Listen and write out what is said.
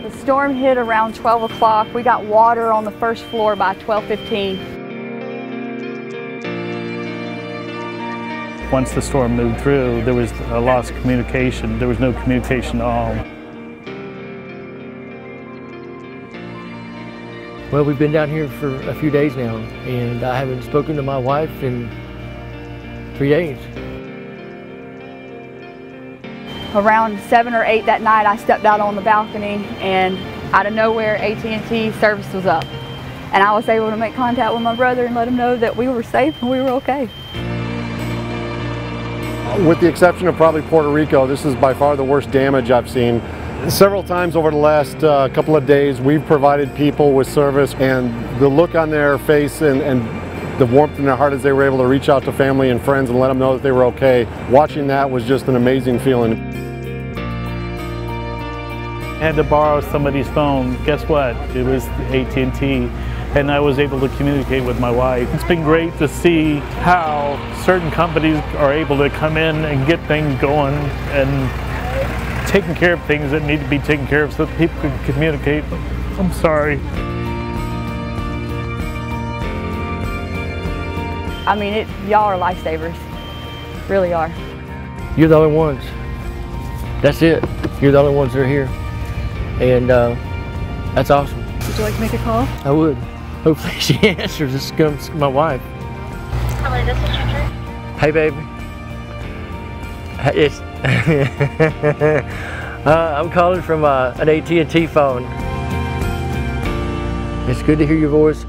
The storm hit around 12 o'clock. We got water on the first floor by 12:15. Once the storm moved through, there was a loss of communication. There was no communication at all. Well, we've been down here for a few days now, and I haven't spoken to my wife in 3 days. Around 7 or 8 that night, I stepped out on the balcony, and out of nowhere, AT&T service was up. And I was able to make contact with my brother and let him know that we were safe and we were okay. With the exception of probably Puerto Rico, this is by far the worst damage I've seen. Several times over the last couple of days, we've provided people with service, and the look on their face and the warmth in their heart as they were able to reach out to family and friends and let them know that they were okay. Watching that was just an amazing feeling. I had to borrow somebody's phone. Guess what? It was AT&T, and I was able to communicate with my wife. It's been great to see how certain companies are able to come in and get things going and taking care of things that need to be taken care of so that people can communicate. I'm sorry. I mean, y'all are lifesavers, really are. You're the only ones. That's it. You're the only ones that are here. And that's awesome. Would you like to make a call? I would. Hopefully she answers. This comes my wife. Hello, this is Ginger. Hey, baby. It's I'm calling from an AT&T phone. It's good to hear your voice.